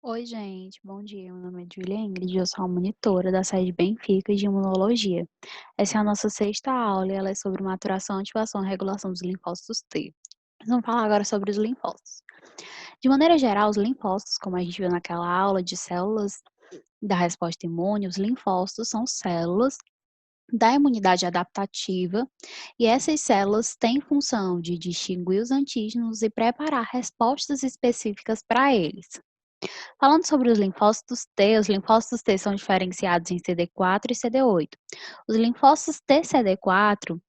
Oi, gente, bom dia. Meu nome é Julia Ingrid, eu sou a monitora da sede Benfica de Imunologia. Essa é a nossa sexta aula e ela é sobre maturação, ativação e regulação dos linfócitos T. Vamos falar agora sobre os linfócitos. De maneira geral, os linfócitos, como a gente viu naquela aula de células da resposta imune, os linfócitos são células da imunidade adaptativa e essas células têm função de distinguir os antígenos e preparar respostas específicas para eles. Falando sobre os linfócitos T são diferenciados em CD4 e CD8. Os linfócitos TCD4,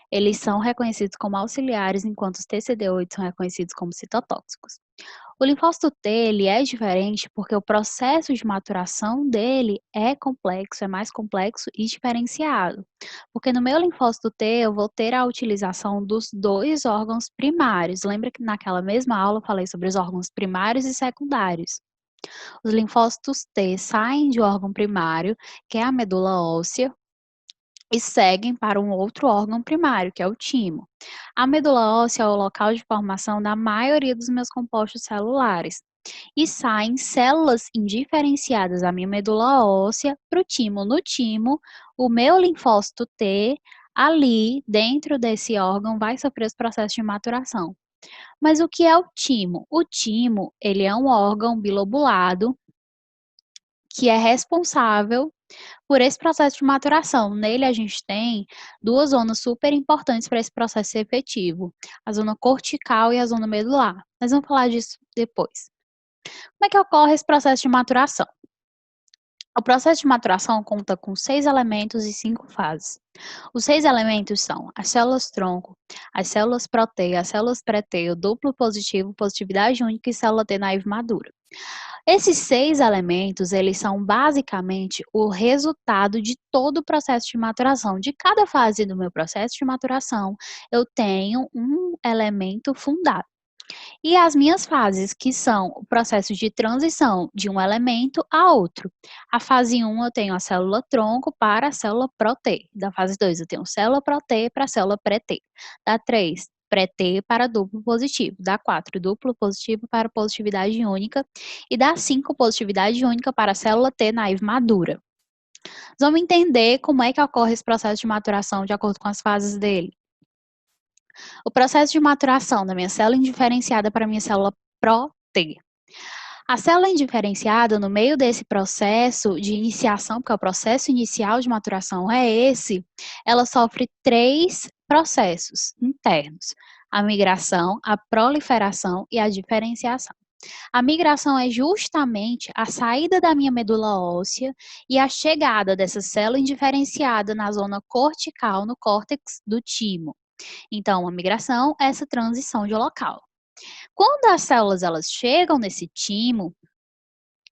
eles são reconhecidos como auxiliares, enquanto os TCD8 são reconhecidos como citotóxicos. O linfócito T, ele é diferente porque o processo de maturação dele é complexo, é mais complexo e diferenciado. Porque no meu linfócito T, eu vou ter a utilização dos dois órgãos primários. Lembra que naquela mesma aula eu falei sobre os órgãos primários e secundários? Os linfócitos T saem de órgão primário, que é a medula óssea, e seguem para um outro órgão primário, que é o timo. A medula óssea é o local de formação da maioria dos meus compostos celulares. E saem células indiferenciadas da minha medula óssea para o timo. No timo, o meu linfócito T, ali dentro desse órgão, vai sofrer os processos de maturação. Mas o que é o timo? O timo, ele é um órgão bilobulado que é responsável por esse processo de maturação. Nele, a gente tem duas zonas super importantes para esse processo ser efetivo: a zona cortical e a zona medular. Mas vamos falar disso depois. Como é que ocorre esse processo de maturação? O processo de maturação conta com 6 elementos e 5 fases. Os 6 elementos são as células tronco, as células proteia, as células pré-T, o duplo positivo, positividade única e célula T naive madura. Esses 6 elementos, eles são basicamente o resultado de todo o processo de maturação. De cada fase do meu processo de maturação, eu tenho um elemento fundado. E as minhas fases, que são o processo de transição de um elemento a outro. A fase 1 eu tenho a célula tronco para a célula pró-T. Da fase 2 eu tenho célula pró-T para a célula pré-T. Da 3, pré-T para duplo positivo. Da 4, duplo positivo para positividade única. E da 5, positividade única para a célula T naive madura. Vamos entender como é que ocorre esse processo de maturação de acordo com as fases dele. O processo de maturação da minha célula indiferenciada para a minha célula pró-T. A célula indiferenciada, no meio desse processo de iniciação, porque o processo inicial de maturação é esse, ela sofre 3 processos internos: a migração, a proliferação e a diferenciação. A migração é justamente a saída da minha medula óssea e a chegada dessa célula indiferenciada na zona cortical, no córtex do timo. Então, a migração é essa transição de local. Quando as células elas chegam nesse timo,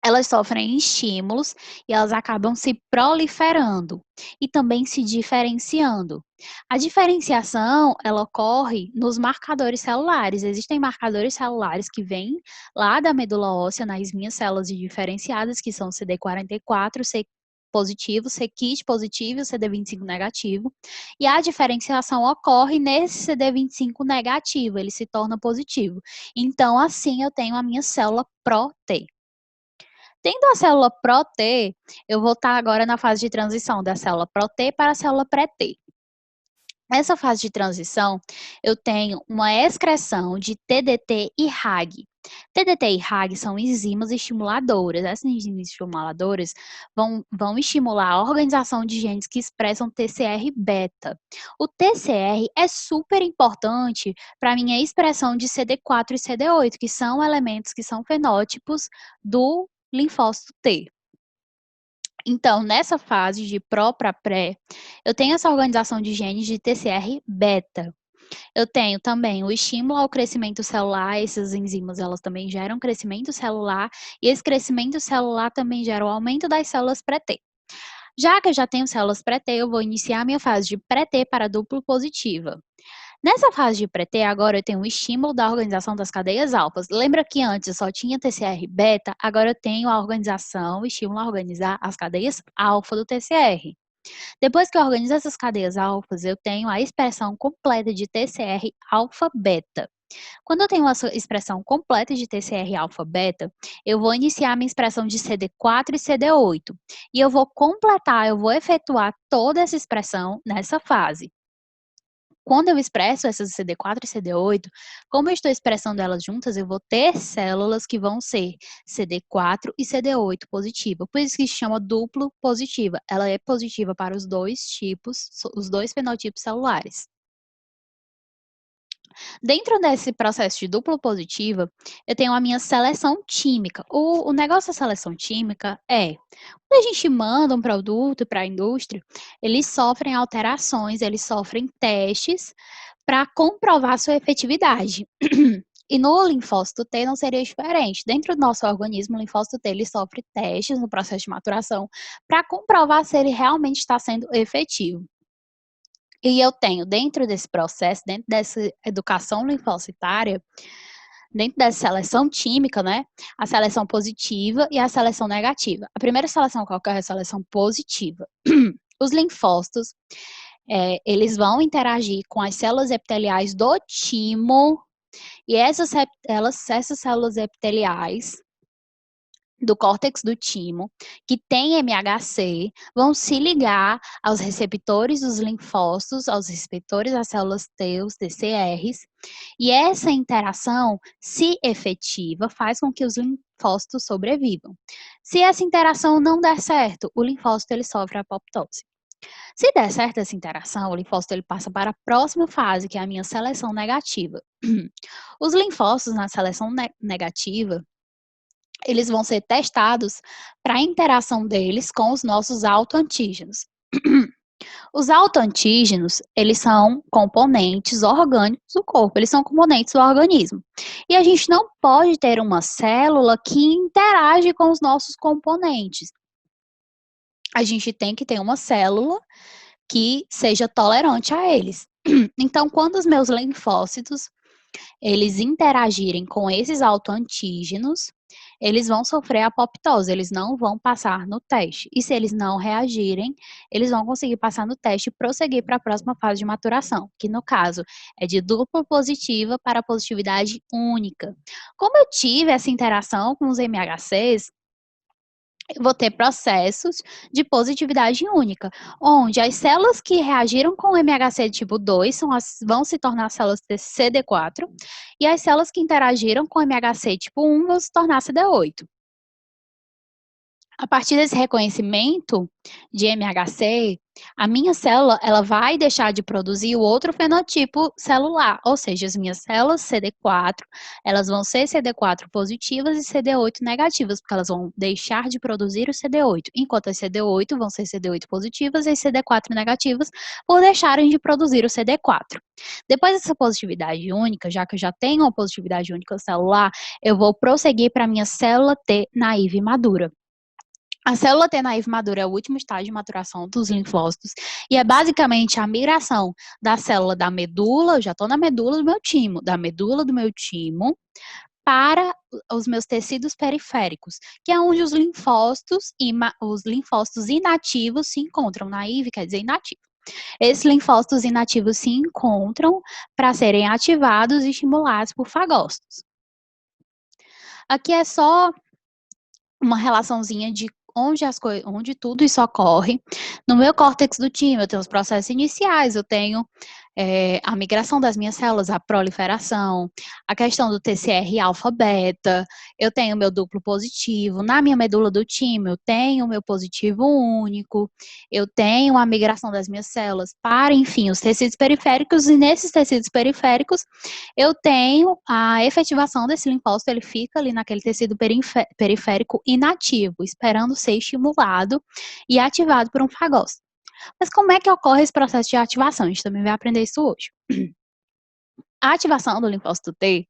elas sofrem estímulos e elas acabam se proliferando e também se diferenciando. A diferenciação, ela ocorre nos marcadores celulares. Existem marcadores celulares que vêm lá da medula óssea nas minhas células diferenciadas, que são CD44, C positivo, C-KIT positivo e CD25 negativo. E a diferenciação ocorre nesse CD25 negativo, ele se torna positivo. Então, assim, eu tenho a minha célula pró-T. Tendo a célula pró-T, eu vou estar agora na fase de transição da célula pró-T para a célula pré-T. Nessa fase de transição, eu tenho uma excreção de TDT e RAG. TDT e RAG são enzimas estimuladores. Essas enzimas estimuladoras vão estimular a organização de genes que expressam TCR-beta. O TCR é super importante para a minha expressão de CD4 e CD8, que são elementos que são fenótipos do linfócito T. Então, nessa fase de pró para pré, eu tenho essa organização de genes de TCR-beta. Eu tenho também o estímulo ao crescimento celular, essas enzimas elas também geram crescimento celular, e esse crescimento celular também gera o aumento das células pré-T. Já que eu já tenho células pré-T, eu vou iniciar a minha fase de pré-T para duplo positiva. Nessa fase de pré-T, agora eu tenho o estímulo da organização das cadeias alfas. Lembra que antes eu só tinha TCR-beta? Agora eu tenho a organização, o estímulo a organizar as cadeias alfa do TCR. Depois que eu organizo essas cadeias alfas, eu tenho a expressão completa de TCR alfa-beta. Quando eu tenho essa expressão completa de TCR alfa beta, eu vou iniciar minha expressão de CD4 e CD8. E eu vou completar, eu vou efetuar toda essa expressão nessa fase. Quando eu expresso essas CD4 e CD8, como eu estou expressando elas juntas, eu vou ter células que vão ser CD4 e CD8 positiva. Por isso que se chama duplo positiva. Ela é positiva para os dois tipos, os dois fenotipos celulares. Dentro desse processo de duplo positiva, eu tenho a minha seleção química. O negócio da seleção química é, quando a gente manda um produto para a indústria, eles sofrem alterações, eles sofrem testes para comprovar sua efetividade. E no linfócito T não seria diferente. Dentro do nosso organismo, o linfócito T ele sofre testes no processo de maturação para comprovar se ele realmente está sendo efetivo. E eu tenho, dentro desse processo, dentro dessa educação linfocitária, dentro dessa seleção química, né, a seleção positiva e a seleção negativa. A primeira seleção qual que é a seleção positiva? Os linfócitos, eles vão interagir com as células epiteliais do timo, e essas células epiteliais do córtex do timo, que tem MHC, vão se ligar aos receptores dos linfócitos, aos receptores das células T, os TCRs, e essa interação, se efetiva, faz com que os linfócitos sobrevivam. Se essa interação não der certo, o linfócito ele sofre apoptose. Se der certo essa interação, o linfócito ele passa para a próxima fase, que é a minha seleção negativa. Os linfócitos na seleção negativa, eles vão ser testados para a interação deles com os nossos autoantígenos. Os autoantígenos, eles são componentes orgânicos do corpo, eles são componentes do organismo. E a gente não pode ter uma célula que interage com os nossos componentes. A gente tem que ter uma célula que seja tolerante a eles. Então, quando os meus linfócitos eles interagirem com esses autoantígenos, eles vão sofrer apoptose, eles não vão passar no teste. E se eles não reagirem, eles vão conseguir passar no teste e prosseguir para a próxima fase de maturação, que no caso é de dupla positiva para positividade única. Como eu tive essa interação com os MHCs, eu vou ter processos de positividade única, onde as células que reagiram com o MHC tipo 2 vão se tornar células CD4, e as células que interagiram com o MHC tipo 1 vão se tornar CD8. A partir desse reconhecimento de MHC, a minha célula ela vai deixar de produzir o outro fenotipo celular, ou seja, as minhas células CD4, elas vão ser CD4 positivas e CD8 negativas, porque elas vão deixar de produzir o CD8, enquanto as CD8 vão ser CD8 positivas e as CD4 negativas por deixarem de produzir o CD4. Depois dessa positividade única, já que eu já tenho uma positividade única celular, eu vou prosseguir para a minha célula T naive madura. A célula T naive madura é o último estágio de maturação dos linfócitos e é basicamente a migração da célula da medula, eu já estou na medula do meu timo, da medula do meu timo para os meus tecidos periféricos, que é onde os linfócitos inativos se encontram. Naive quer dizer inativo. Esses linfócitos inativos se encontram para serem ativados e estimulados por fagócitos. Aqui é só uma relaçãozinha de onde tudo isso ocorre. No meu córtex do timo, eu tenho os processos iniciais, eu tenho a migração das minhas células, a proliferação, a questão do TCR alfa-beta, eu tenho meu duplo positivo, na minha medula do timo eu tenho o meu positivo único, eu tenho a migração das minhas células para, enfim, os tecidos periféricos, e nesses tecidos periféricos eu tenho a efetivação desse linfócito, ele fica ali naquele tecido periférico inativo, esperando ser estimulado e ativado por um fagócito. Mas como é que ocorre esse processo de ativação? A gente também vai aprender isso hoje. A ativação do linfócito T,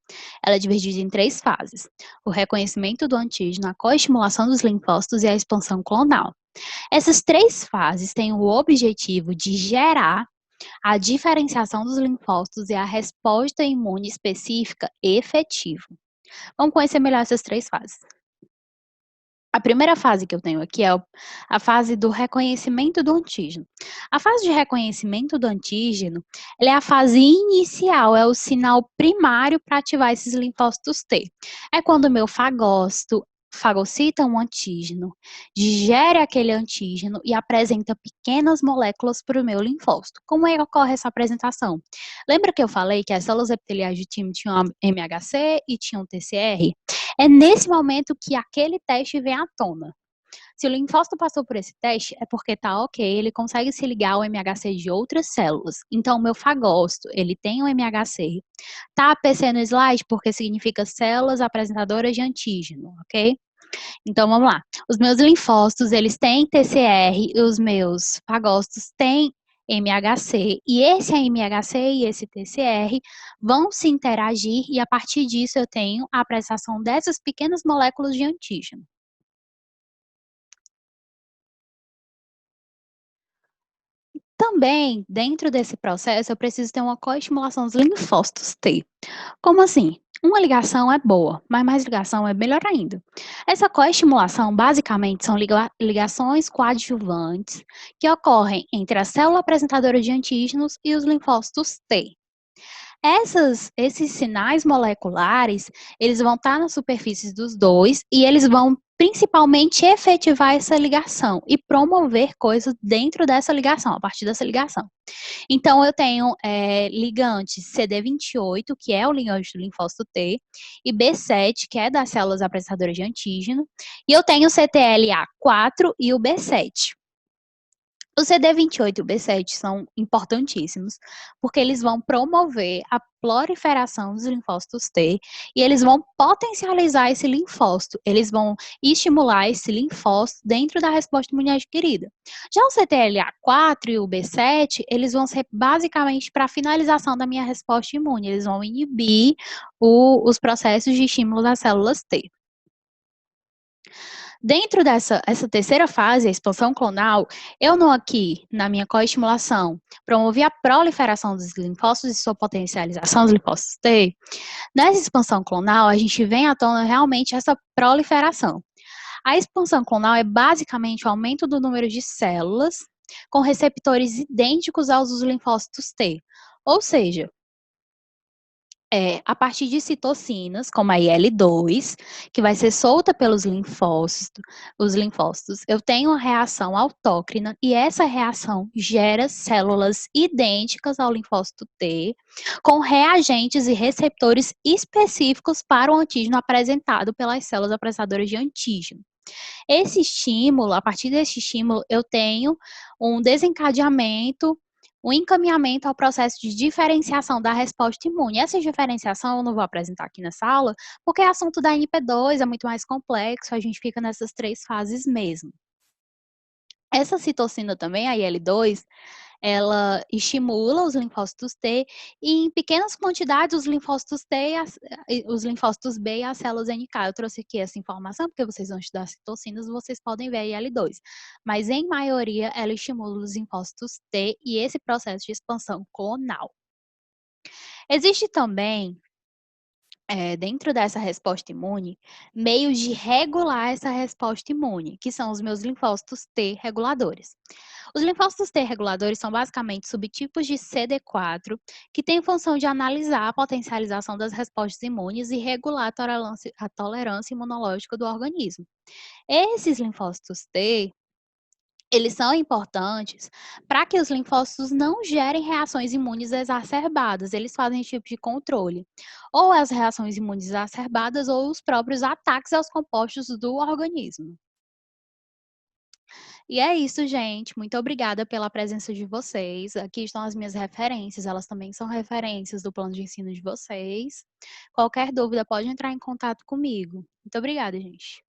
ela é dividida em 3 fases: o reconhecimento do antígeno, a coestimulação dos linfócitos e a expansão clonal. Essas 3 fases têm o objetivo de gerar a diferenciação dos linfócitos e a resposta imune específica efetiva. Vamos conhecer melhor essas 3 fases. A primeira fase que eu tenho aqui é a fase do reconhecimento do antígeno. A fase de reconhecimento do antígeno, ela é a fase inicial, é o sinal primário para ativar esses linfócitos T. É quando o meu fagocita um antígeno, digere aquele antígeno e apresenta pequenas moléculas para o meu linfócito. Como é que ocorre essa apresentação? Lembra que eu falei que as células epiteliais de time tinham MHC e tinham TCR? É nesse momento que aquele teste vem à tona. Se o linfócito passou por esse teste, é porque tá ok, ele consegue se ligar ao MHC de outras células. Então, o meu fagócito, ele tem um MHC. Tá APC no slide porque significa células apresentadoras de antígeno, ok? Então, vamos lá. Os meus linfócitos, eles têm TCR e os meus fagócitos têm MHC. E esse MHC e esse TCR vão se interagir e a partir disso eu tenho a apresentação dessas pequenas moléculas de antígeno. Também, dentro desse processo, eu preciso ter uma coestimulação dos linfócitos T. Como assim? Uma ligação é boa, mas mais ligação é melhor ainda. Essa coestimulação, basicamente, são ligações coadjuvantes que ocorrem entre a célula apresentadora de antígenos e os linfócitos T. Esses sinais moleculares, eles vão estar nas superfícies dos dois e eles vão principalmente efetivar essa ligação e promover coisas dentro dessa ligação, a partir dessa ligação. Então, eu tenho ligantes CD28, que é o ligante do linfócito T, e B7, que é das células apresentadoras de antígeno, e eu tenho o CTLA4 e o B7. O CD28 e o B7 são importantíssimos, porque eles vão promover a proliferação dos linfócitos T e eles vão potencializar esse linfócito, eles vão estimular esse linfócito dentro da resposta imune adquirida. Já o CTLA4 e o B7, eles vão ser basicamente para a finalização da minha resposta imune, eles vão inibir os processos de estímulo das células T. Dentro dessa terceira fase, a expansão clonal, eu não aqui, na minha coestimulação, promovi a proliferação dos linfócitos e sua potencialização dos linfócitos T. Nessa expansão clonal, a gente vem à tona realmente essa proliferação. A expansão clonal é basicamente o aumento do número de células com receptores idênticos aos dos linfócitos T. Ou seja, a partir de citocinas, como a IL-2, que vai ser solta pelos linfócitos, eu tenho uma reação autócrina e essa reação gera células idênticas ao linfócito T, com reagentes e receptores específicos para o antígeno apresentado pelas células apresentadoras de antígeno. Esse estímulo, a partir desse estímulo, eu tenho um desencadeamento, um encaminhamento ao processo de diferenciação da resposta imune. Essa diferenciação eu não vou apresentar aqui nessa aula, porque é assunto da NP2, é muito mais complexo, a gente fica nessas três fases mesmo. Essa citocina também, a IL-2, ela estimula os linfócitos T e em pequenas quantidades os linfócitos T e os linfócitos B e as células NK. Eu trouxe aqui essa informação porque vocês vão estudar citocinas, vocês podem ver a IL-2. Mas em maioria ela estimula os linfócitos T e esse processo de expansão clonal. Existe também dentro dessa resposta imune, meios de regular essa resposta imune, que são os meus linfócitos T reguladores. Os linfócitos T reguladores são basicamente subtipos de CD4 que têm função de analisar a potencialização das respostas imunes e regular a tolerância imunológica do organismo. Esses linfócitos T, eles são importantes para que os linfócitos não gerem reações imunes exacerbadas, eles fazem esse tipo de controle. Ou as reações imunes exacerbadas ou os próprios ataques aos compostos do organismo. E é isso, gente. Muito obrigada pela presença de vocês. Aqui estão as minhas referências, elas também são referências do plano de ensino de vocês. Qualquer dúvida pode entrar em contato comigo. Muito obrigada, gente.